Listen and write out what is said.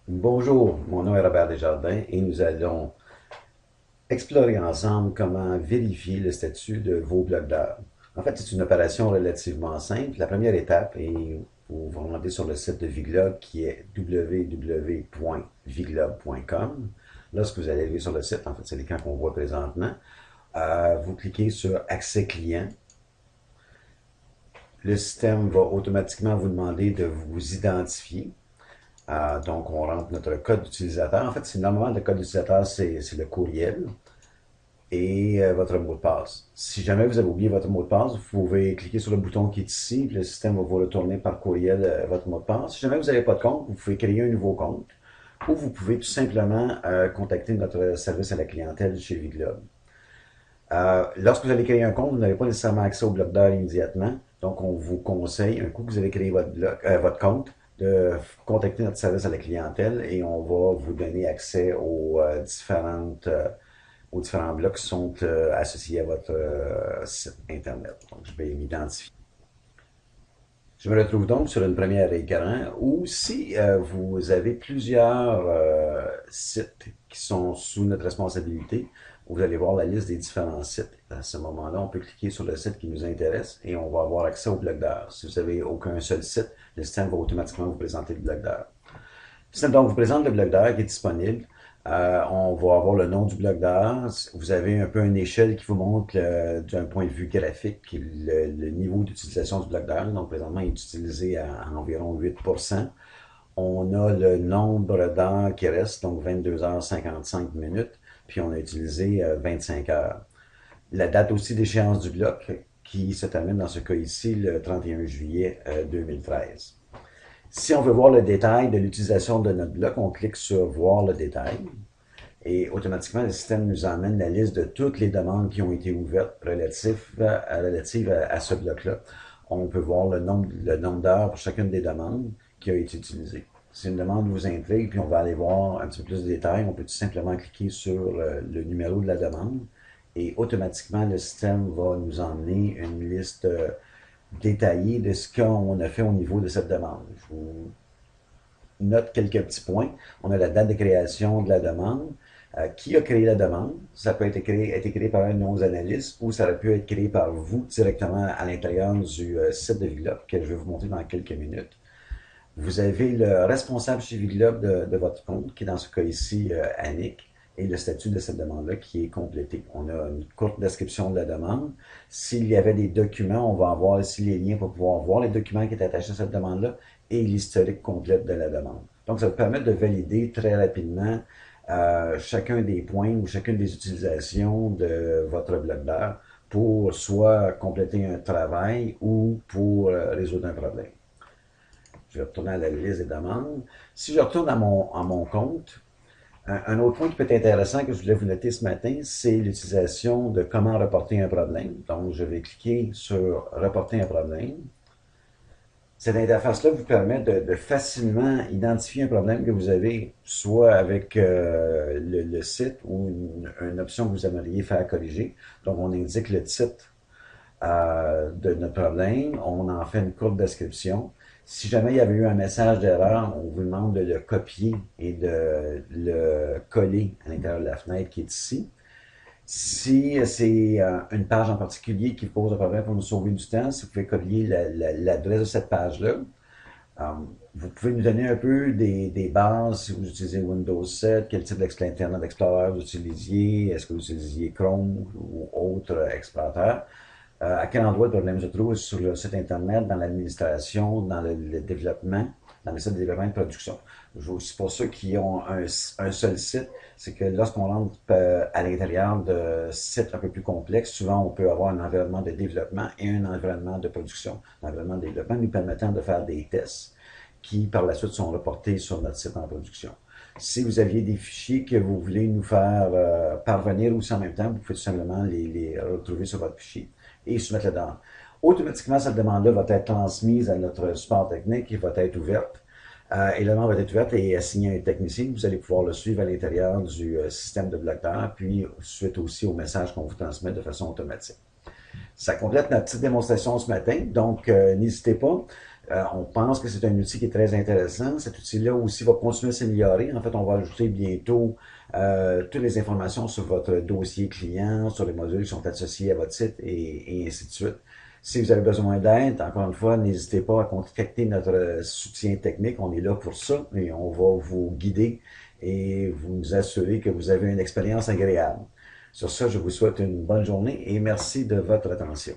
Bonjour, mon nom est Robert Desjardins et nous allons explorer ensemble comment vérifier le statut de vos blocs d'heures. En fait, c'est une opération relativement simple. La première étape est vous vous rendez sur le site de Viglob qui est www.viglob.com. Lorsque vous allez arriver sur le site, en fait, c'est l'écran qu'on voit présentement, vous cliquez sur Accès client. Le système va automatiquement vous demander de vous identifier. Donc, on rentre notre code d'utilisateur. En fait, c'est normalement le code d'utilisateur, c'est le courriel et votre mot de passe. Si jamais vous avez oublié votre mot de passe, vous pouvez cliquer sur le bouton qui est ici, puis le système va vous retourner par courriel votre mot de passe. Si jamais vous n'avez pas de compte, vous pouvez créer un nouveau compte ou vous pouvez tout simplement contacter notre service à la clientèle chez Viglob. Lorsque vous allez créer un compte, vous n'avez pas nécessairement accès au bloc d'heures immédiatement. Donc, on vous conseille, un coup que vous avez créé votre compte, de contacter notre service à la clientèle et on va vous donner accès aux différents blocs qui sont associés à votre site Internet. Donc, je vais m'identifier. Je me retrouve donc sur une première écran où si vous avez plusieurs sites qui sont sous notre responsabilité, vous allez voir la liste des différents sites. À ce moment-là, on peut cliquer sur le site qui nous intéresse et on va avoir accès au bloc d'heures. Si vous n'avez aucun seul site, le système va automatiquement vous présenter le bloc d'heures. Le système donc vous présente le bloc d'heures qui est disponible. On va avoir le nom du bloc d'heures. Vous avez un peu une échelle qui vous montre d'un point de vue graphique le niveau d'utilisation du bloc d'heures. Donc présentement, il est utilisé à environ 8%. On a le nombre d'heures qui reste, donc 22h55 minutes, puis on a utilisé 25 heures. La date aussi d'échéance du bloc qui se termine dans ce cas ici le 31 juillet 2013. Si on veut voir le détail de l'utilisation de notre bloc, on clique sur Voir le détail et automatiquement le système nous emmène la liste de toutes les demandes qui ont été ouvertes relatives à ce bloc-là. On peut voir le nombre d'heures pour chacune des demandes qui a été utilisée. Si une demande vous intrigue, puis on va aller voir un petit peu plus de détails, on peut tout simplement cliquer sur le numéro de la demande et automatiquement le système va nous emmener une liste détaillée de ce qu'on a fait au niveau de cette demande. Je vous note quelques petits points. On a la date de création de la demande. Qui a créé la demande? Ça peut être été créé par un de nos analystes ou ça peut être créé par vous directement à l'intérieur du site de Viglob que je vais vous montrer dans quelques minutes. Vous avez le responsable chez Viglob de votre compte, qui est dans ce cas ici Annick, et le statut de cette demande-là qui est complété. On a une courte description de la demande. S'il y avait des documents, on va avoir ici les liens pour pouvoir voir les documents qui étaient attachés à cette demande-là et l'historique complète de la demande. Donc, ça vous permet de valider très rapidement chacun des points ou chacune des utilisations de votre bloc d'heures pour soit compléter un travail ou pour résoudre un problème. Je vais retourner à la liste des demandes. Si je retourne à mon compte, un autre point qui peut être intéressant que je voulais vous noter ce matin, c'est l'utilisation de comment reporter un problème. Donc, je vais cliquer sur Reporter un problème. Cette interface-là vous permet de facilement identifier un problème que vous avez, soit avec le site ou une option que vous aimeriez faire corriger. Donc, on indique le titre de notre problème, on en fait une courte description. Si jamais il y avait eu un message d'erreur, on vous demande de le copier et de le coller à l'intérieur de la fenêtre qui est ici. Si c'est une page en particulier qui pose un problème pour nous sauver du temps, si vous pouvez copier l'adresse de cette page-là, vous pouvez nous donner un peu des bases si vous utilisez Windows 7, quel type d'Internet Explorer vous utilisiez, est-ce que vous utilisiez Chrome ou autre explorateur. À quel endroit le problème se trouve sur le site Internet, dans l'administration, dans le développement, dans le site de développement et de production. C'est pour ceux qui ont un seul site, c'est que lorsqu'on rentre à l'intérieur de sites un peu plus complexes, souvent on peut avoir un environnement de développement et un environnement de production. L'environnement de développement nous permettant de faire des tests qui par la suite sont reportés sur notre site en production. Si vous aviez des fichiers que vous voulez nous faire parvenir aussi en même temps, vous pouvez tout simplement les retrouver sur votre fichier et soumettre dedans. Automatiquement, cette demande-là va être transmise à notre support technique et va être ouverte. Et la demande va être ouverte et assignée à un technicien. Vous allez pouvoir le suivre à l'intérieur du système de bloc d'heures, puis suite aussi au message qu'on vous transmet de façon automatique. Ça complète notre petite démonstration ce matin, donc n'hésitez pas. On pense que c'est un outil qui est très intéressant. Cet outil-là aussi va continuer à s'améliorer. En fait, on va ajouter bientôt toutes les informations sur votre dossier client, sur les modules qui sont associés à votre site et ainsi de suite. Si vous avez besoin d'aide, encore une fois, n'hésitez pas à contacter notre soutien technique. On est là pour ça et on va vous guider et vous assurer que vous avez une expérience agréable. Sur ça, je vous souhaite une bonne journée et merci de votre attention.